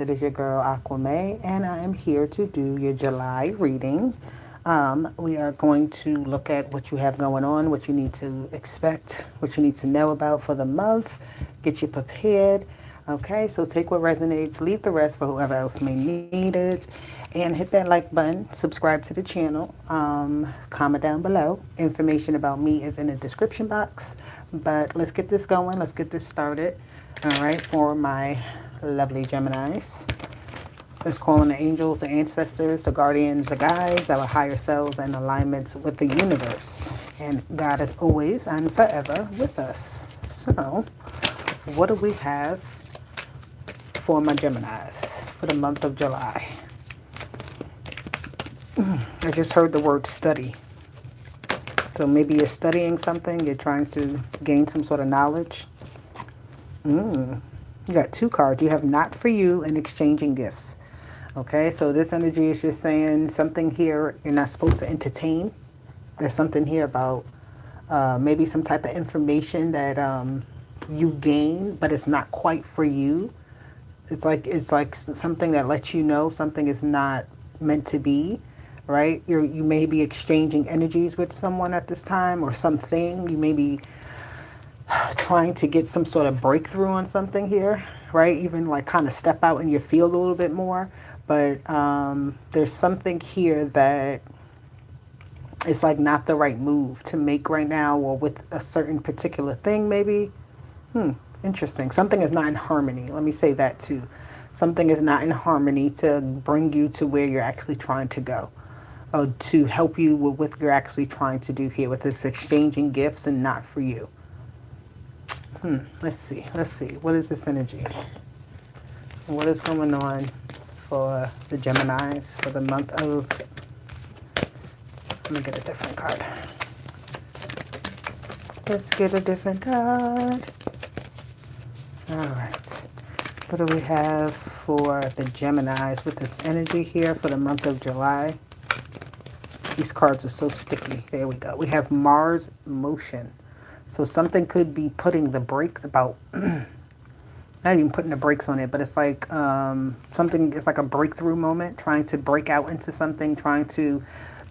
It is your girl Aquame, and I am here to do your July reading. We are going to look at what you have going on, what you need to expect, what you need to know about for the month, get you prepared. Okay, so take what resonates, leave the rest for whoever else may need it, and hit that like button, subscribe to the channel, comment down below. Information about me is in the description box. But let's get this going, let's get this started. All right, for my lovely Geminis. Let's call on the angels, the ancestors, the guardians, the guides, our higher selves, and alignments with the universe. And God is always and forever with us. So, what do we have for my Geminis for the month of July? I just heard the word study. So maybe you're studying something, you're trying to gain some sort of knowledge. You got two cards. You have not for you and exchanging gifts. Okay, so this energy is just saying something here you're not supposed to entertain. There's something here about maybe some type of information that you gain, but it's not quite for you. It's like something that lets you know something is not meant to be, right? You may be exchanging energies with someone at this time or something. You may be trying to get some sort of breakthrough on something here, right? Even like kind of step out in your field a little bit more. But there's something here that it's like not the right move to make right now, or with a certain particular thing maybe. Interesting. Something is not in harmony. Let me say that too. Something is not in harmony to bring you to where you're actually trying to go. Or to help you with what you're actually trying to do here with this exchanging gifts and not for you. Let's see. What is this energy? What is going on for the Geminis for the month of... Let me get a different card. Let's get a different card. All right. What do we have for the Geminis with this energy here for the month of July? These cards are so sticky. There we go. We have Mars motion. So something could be putting the brakes about, not even putting the brakes on it, but it's like something, it's like a breakthrough moment, trying to break out into something, trying to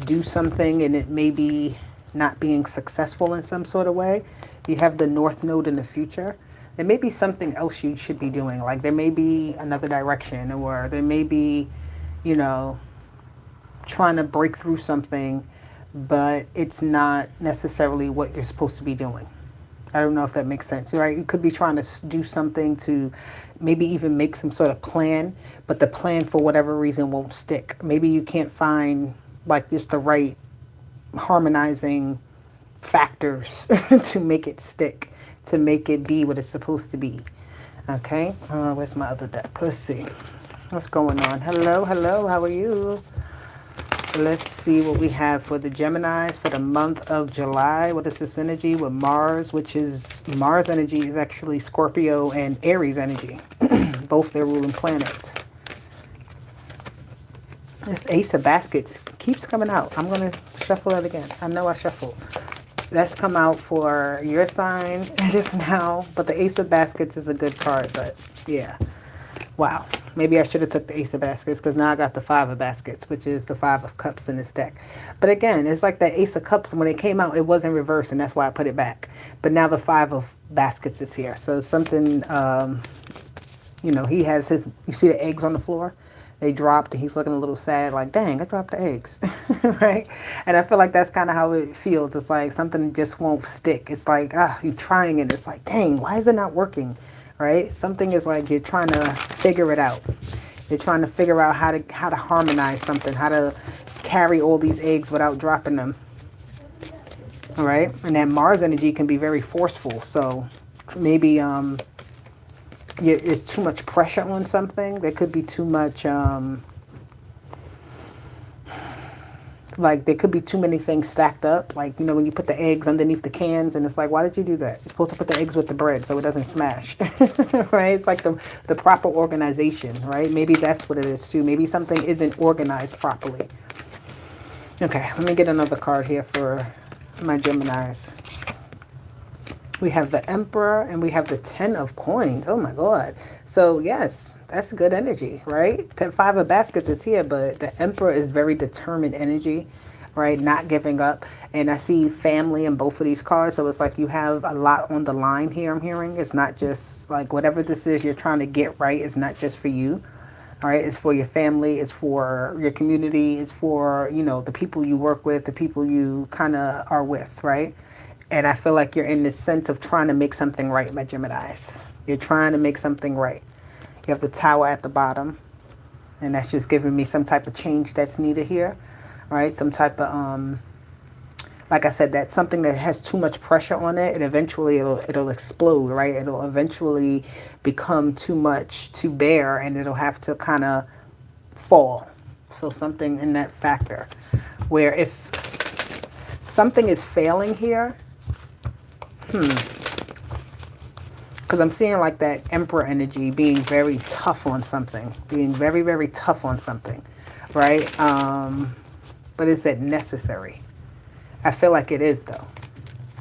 do something, and it may be not being successful in some sort of way. You have the North Node in the future. There may be something else you should be doing. Like there may be another direction, or there may be, you know, trying to break through something, but it's not necessarily what you're supposed to be doing. I don't know if that makes sense, right? You could be trying to do something to maybe even make some sort of plan, but the plan for whatever reason won't stick. Maybe you can't find like just the right harmonizing factors to make it stick, to make it be what it's supposed to be. Okay, where's my other deck? Let's see. What's going on? Hello, how are you? Let's see what we have for the Geminis for the month of July. What is this energy with Mars, which is Mars energy is actually Scorpio and Aries energy, both their ruling planets. This Ace of Baskets keeps coming out. I'm going to shuffle that again. I know I shuffled. That's come out for your sign just now, but the Ace of Baskets is a good card, but yeah. Wow. Maybe I should have took the Ace of Baskets, because now I got the Five of Baskets, which is the Five of Cups in this deck. But again, it's like that Ace of Cups, when it came out, it was in reverse, and that's why I put it back. But now the Five of Baskets is here. So something, you know, he has his, you see the eggs on the floor? They dropped, and he's looking a little sad, like, dang, I dropped the eggs, right? And I feel like that's kind of how it feels. It's like something just won't stick. It's like, you're trying, and it's like, dang, why is it not working? Right? Something is like you're trying to figure it out. You're trying to figure out how to harmonize something, how to carry all these eggs without dropping them. All right? And that Mars energy can be very forceful. So maybe it's too much pressure on something. There could be too much like there could be too many things stacked up. Like, you know, when you put the eggs underneath the cans, and it's like, why did you do that? You're supposed to put the eggs with the bread so it doesn't smash, right? It's like the proper organization, right? Maybe that's what it is too. Maybe something isn't organized properly. Okay, let me get another card here for my Geminis. We have the Emperor and we have the 10 of coins. Oh my God. So yes, that's good energy, right? The 5 of baskets is here, but the Emperor is very determined energy, right? Not giving up. And I see family in both of these cards. So it's like you have a lot on the line here, I'm hearing. It's not just like whatever this is you're trying to get right. It's not just for you. All right, it's for your family, it's for your community, it's for, you know, the people you work with, the people you kind of are with, right? And I feel like you're in this sense of trying to make something right, my Geminis. You're trying to make something right. You have the Tower at the bottom, and that's just giving me some type of change that's needed here, right? Some type of, like I said, that's something that has too much pressure on it, and eventually it'll explode, right? It'll eventually become too much to bear, and it'll have to kind of fall. So something in that factor, where if something is failing here, because I'm seeing like that Emperor energy being very tough on something, being very, very tough on something, right? But is that necessary? I feel like it is, though.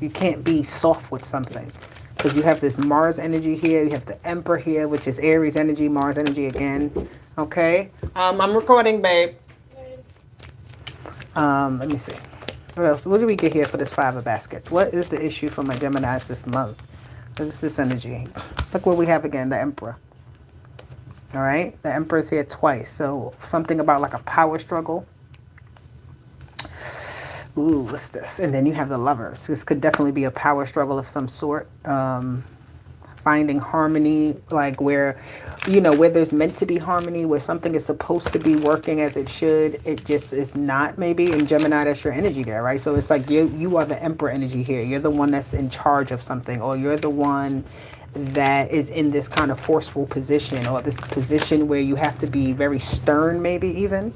You can't be soft with something because you have this Mars energy here. You have the Emperor here, which is Aries energy, Mars energy again. Okay. I'm recording, babe. Let me see. What else? What do we get here for this 5 of baskets? What is the issue for my Geminis this month? What is this energy? Look what we have again, the Emperor. All right. The Emperor's here twice. So something about like a power struggle. Ooh, what's this? And then you have the Lovers. This could definitely be a power struggle of some sort. Finding harmony, like where, you know, where there's meant to be harmony, where something is supposed to be working as it should, it just is not, maybe. In Gemini, that's your energy there, right? So it's like you are the Emperor energy here. You're the one that's in charge of something, or you're the one that is in this kind of forceful position, or this position where you have to be very stern, maybe even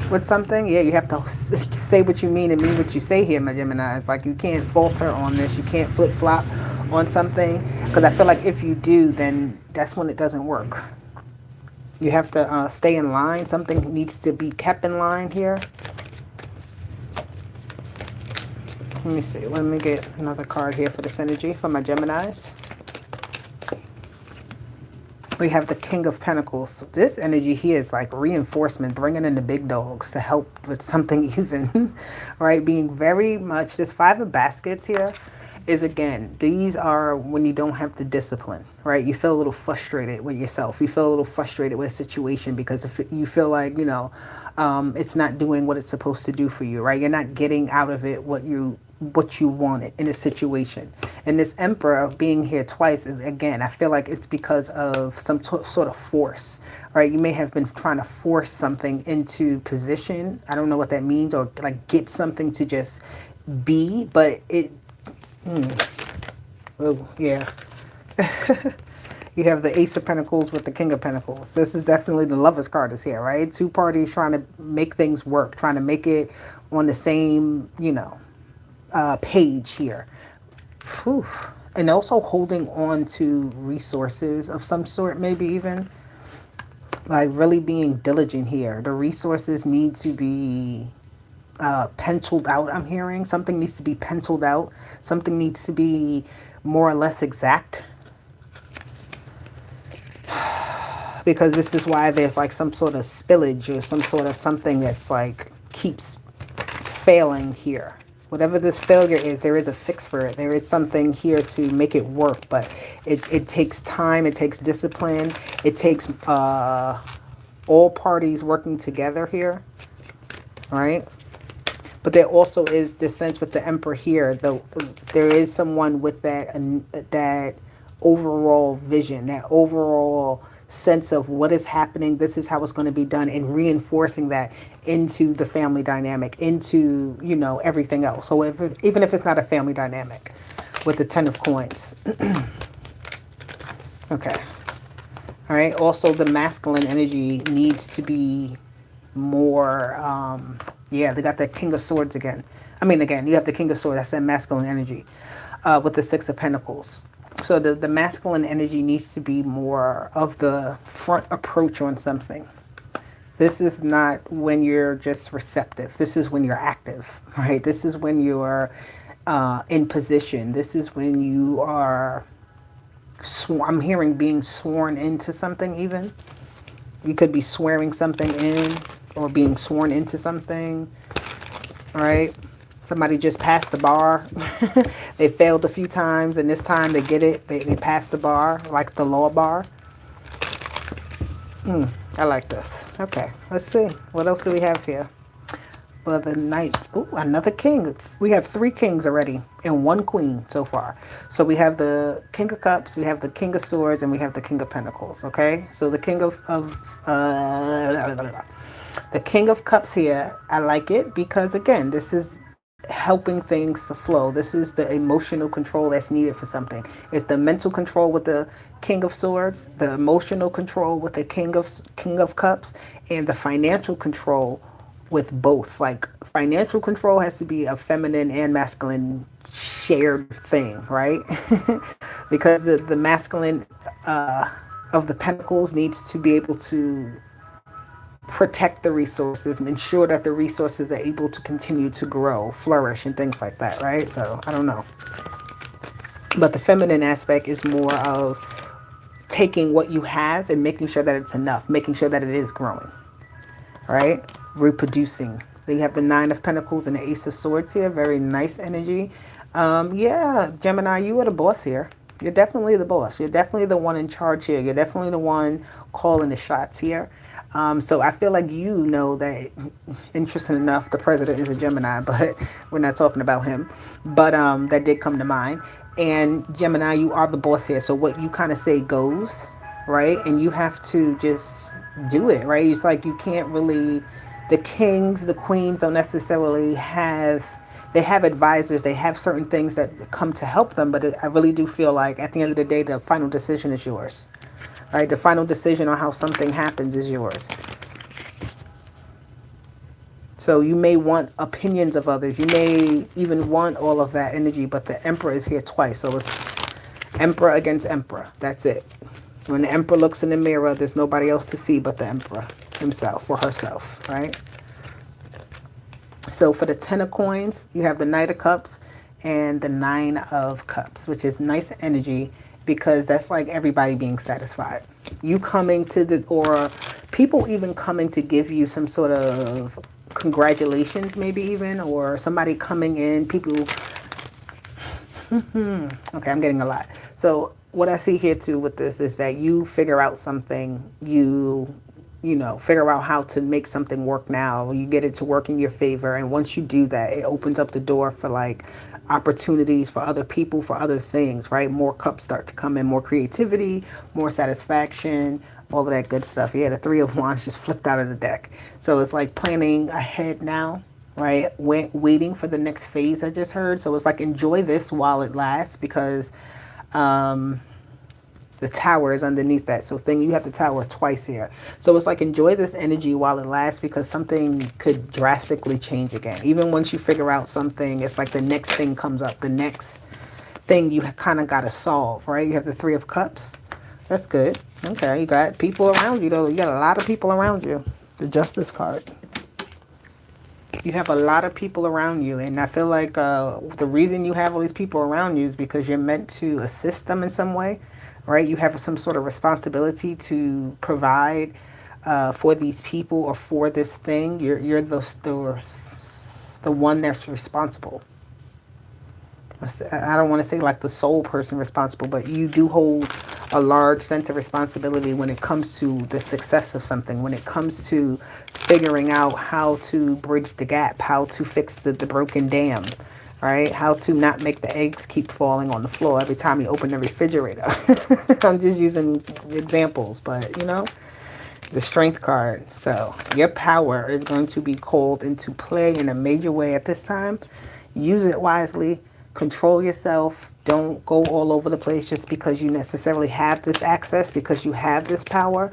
with something. Yeah, you have to say what you mean and mean what you say here, my Gemini. It's like you can't falter on this. You can't flip-flop on something, because I feel like if you do, then that's when it doesn't work. You have to stay in line. Something needs to be kept in line here. Let me see. Let me get another card here for this energy for my Geminis. We have the King of Pentacles. So this energy here is like reinforcement, bringing in the big dogs to help with something even, right? Being very much, this 5 of baskets here is, again, these are when you don't have the discipline, right? You feel a little frustrated with yourself. You feel a little frustrated with a situation because if you feel like, you know, it's not doing what it's supposed to do for you, right? You're not getting out of it what you wanted in a situation. And this Emperor being here twice is, again, I feel like it's because of some sort of force, right? You may have been trying to force something into position. I don't know what that means, or like get something to just be, but it, oh, yeah. You have the Ace of Pentacles with the King of Pentacles. This is definitely the Lovers card is here, right? Two parties trying to make things work, trying to make it on the same, you know, page here. Whew. And also holding on to resources of some sort, maybe even. Like really being diligent here. The resources need to be penciled out, I'm hearing. Something needs to be penciled out. Something needs to be more or less exact. Because this is why there's like some sort of spillage or some sort of something that's like keeps failing here. Whatever this failure is, there is a fix for it. There is something here to make it work, but it takes time, it takes discipline, it takes all parties working together here, right? But there also is this sense with the Emperor here, there is someone with that overall vision, that overall sense of what is happening, this is how it's going to be done, and reinforcing that into the family dynamic, into, you know, everything else. So even if it's not a family dynamic with the 10 of coins. Okay. All right. Also, the masculine energy needs to be more, yeah, they got that King of Swords again. I mean, again, you have the King of Swords, that's that masculine energy with the 6 of Pentacles. So the masculine energy needs to be more of the front approach on something. This is not when you're just receptive. This is when you're active, right? This is when you're in position. This is when you are, I'm hearing being sworn into something even. You could be swearing something in or being sworn into something, right? Somebody just passed the bar. They failed a few times, and this time they get it. They passed the bar, like the law bar. I like this. Okay, let's see. What else do we have here? For the knight. Ooh, another king. We have 3 kings already and 1 queen so far. So we have the king of cups, we have the king of swords, and we have the king of pentacles. Okay, so the king of the king of cups here, I like it because again, this is helping things to flow. This is the emotional control that's needed for something. It's the mental control with the king of swords, the emotional control with the king of cups, and the financial control with both. Like financial control has to be a feminine and masculine shared thing, right? Because the masculine of the pentacles needs to be able to protect the resources, ensure that the resources are able to continue to grow, flourish, and things like that, right? So I don't know. But the feminine aspect is more of taking what you have and making sure that it's enough, making sure that it is growing, right? Reproducing. Then you have the 9 of Pentacles and the Ace of Swords here. Very nice energy. Yeah, Gemini, you are the boss here. You're definitely the boss. You're definitely the one in charge here. You're definitely the one calling the shots here. So I feel like you know that, interesting enough, the president is a Gemini, but we're not talking about him. But that did come to mind. And Gemini, you are the boss here. So what you kind of say goes, right? And you have to just do it, right? It's like you can't really, the kings, the queens don't necessarily have, they have advisors, they have certain things that come to help them, but I really do feel like at the end of the day, the final decision is yours, right? The final decision on how something happens is yours. So you may want opinions of others. You may even want all of that energy, but the Emperor is here twice. So it's Emperor against Emperor. That's it. When the Emperor looks in the mirror, there's nobody else to see but the Emperor himself or herself, right? So for the 10 of coins, you have the Knight of Cups and the 9 of Cups, which is nice energy because that's like everybody being satisfied. You coming to the, or people even coming to give you some sort of congratulations, maybe even, or somebody coming in, people. Okay, I'm getting a lot. So what I see here too with this is that you figure out something, you know, figure out how to make something work now. You get it to work in your favor. And once you do that, it opens up the door for like opportunities for other people, for other things, right? More cups start to come in, more creativity, more satisfaction, all of that good stuff. Yeah, the 3 of Wands just flipped out of the deck. So it's like planning ahead now, right? Waiting for the next phase I just heard. So it's like enjoy this while it lasts because the tower is underneath that. So you have the tower twice here. So it's like enjoy this energy while it lasts because something could drastically change again. Even once you figure out something, it's like the next thing comes up. The next thing you kind of got to solve, right? You have the 3 of Cups. That's good. Okay, you got people around you though. You got a lot of people around you. The Justice card. You have a lot of people around you, and I feel like the reason you have all these people around you is because you're meant to assist them in some way, right? You have some sort of responsibility to provide for these people or for this thing. You're the one that's responsible. I don't want to say like the sole person responsible, but you do hold a large sense of responsibility when it comes to the success of something, when it comes to figuring out how to bridge the gap, how to fix the broken dam, right? How to not make the eggs keep falling on the floor every time you open the refrigerator. I'm just using examples, but you know, the Strength card. So your power is going to be called into play in a major way at this time. Use it wisely. Control yourself. Don't go all over the place just because you necessarily have this access, because you have this power.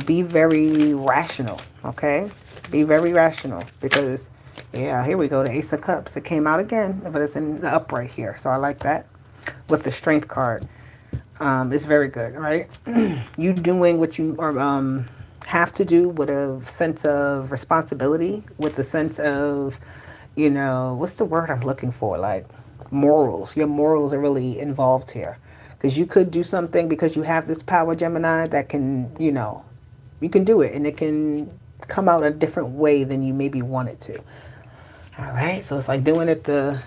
Be very rational, okay? Be very rational because, yeah, here we go. The Ace of Cups. It came out again, but it's in the upright here. So I like that. With the Strength card. It's very good, right? You doing what you have to do with a sense of responsibility, with a sense of, you know, what's the word I'm looking for? Like morals. Your morals are really involved here. Because you could do something because you have this power, Gemini, that can, you know, you can do it and it can come out a different way than you maybe want it to. All right, so it's like doing it the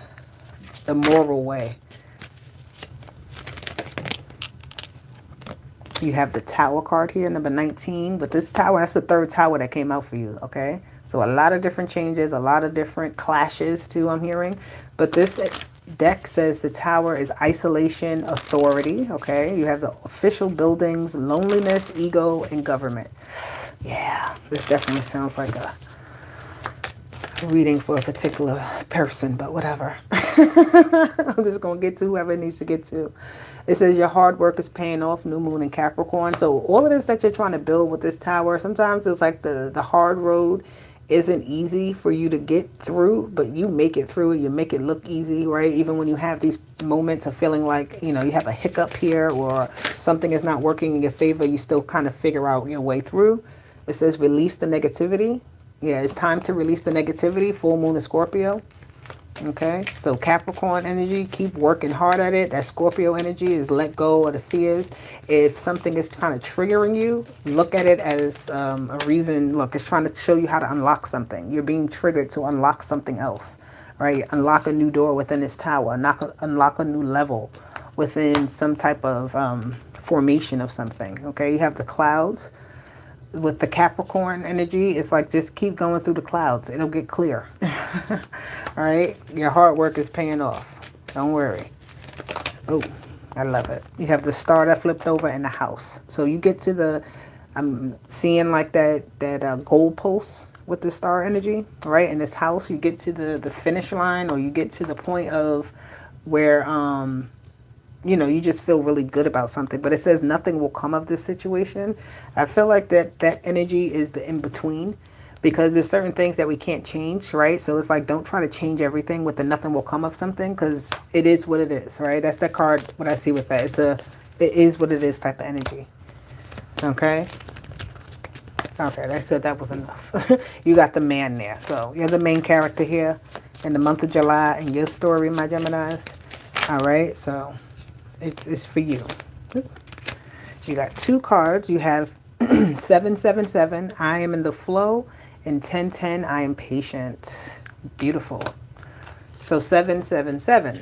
moral way. You have the Tower card here, number 19. But this Tower, that's the third Tower that came out for you, okay? So a lot of different changes, a lot of different clashes too, I'm hearing. But this deck says the Tower is isolation, authority, okay? You have the official buildings, loneliness, ego, and government. Yeah, this definitely sounds like a reading for a particular person, but whatever. I'm just going to get to whoever it needs to get to. It says your hard work is paying off, new moon in Capricorn. So all of this that you're trying to build with this Tower, sometimes it's like the hard road isn't easy for you to get through, but you make it through it. You make it look easy, right? Even when you have these moments of feeling like, you know, you have a hiccup here or something is not working in your favor, you still kind of figure out your way through. It says release the negativity. Yeah, it's time to release the negativity. Full moon in Scorpio. Okay, so Capricorn energy, keep working hard at it. That Scorpio energy is let go of the fears. If something is kind of triggering you, look at it as a reason. Look, it's trying to show you how to unlock something. You're being triggered to unlock something else, right? Unlock a new door within this Tower. Unlock a new level within some type of formation of something. Okay, you have the clouds. With the Capricorn energy, it's like just keep going through the clouds. It'll get clear. All right? Your hard work is paying off. Don't worry. Oh, I love it. You have the star that flipped over in the house. So you get to the, I'm seeing like that goal post with the star energy, right? In this house, you get to the finish line, or you get to the point of where, you know, you just feel really good about something. But it says nothing will come of this situation. I feel like that energy is the in-between, because there's certain things that we can't change, right? So it's like, don't try to change everything with the nothing will come of something, because it is what it is, right? That's that card, what I see with that. It is what it is type of energy. Okay? Okay, I said that was enough. You got the man there. So you're the main character here in the month of July in your story, my Geminis. All right, so it's for you. You got two cards. You have 777, I am in the flow, and 1010, I am patient. Beautiful. So 777,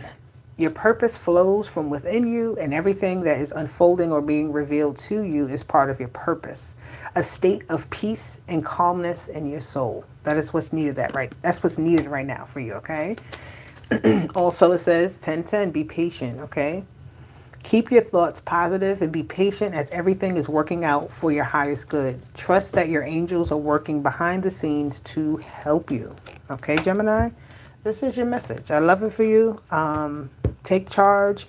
your purpose flows from within you, and everything that is unfolding or being revealed to you is part of your purpose. A state of peace and calmness in your soul. That is what's needed that's what's needed right now for you, okay? Also, it says 1010, be patient, okay? Keep your thoughts positive and be patient as everything is working out for your highest good. Trust that your angels are working behind the scenes to help you. Okay, Gemini? This is your message. I love it for you. Take charge.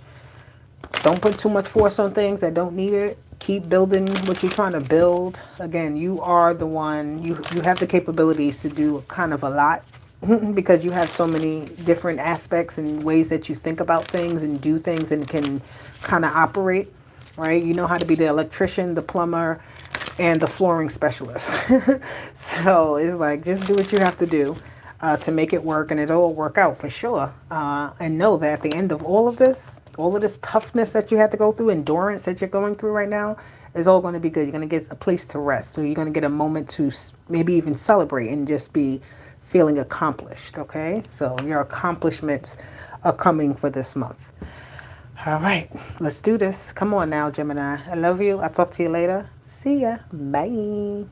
Don't put too much force on things that don't need it. Keep building what you're trying to build. Again, you are the one. You have the capabilities to do kind of a lot. Because you have so many different aspects and ways that you think about things and do things and can kind of operate, right? You know how to be the electrician, the plumber, and the flooring specialist. So it's like, just do what you have to do to make it work, and it'll work out for sure. And know that at the end of all of this toughness that you had to go through, endurance that you're going through right now, is all going to be good. You're going to get a place to rest. So you're going to get a moment to maybe even celebrate and just be feeling accomplished, okay? So your accomplishments are coming for this month. All right, let's do this. Come on now, Gemini. I love you. I'll talk to you later. See ya. Bye.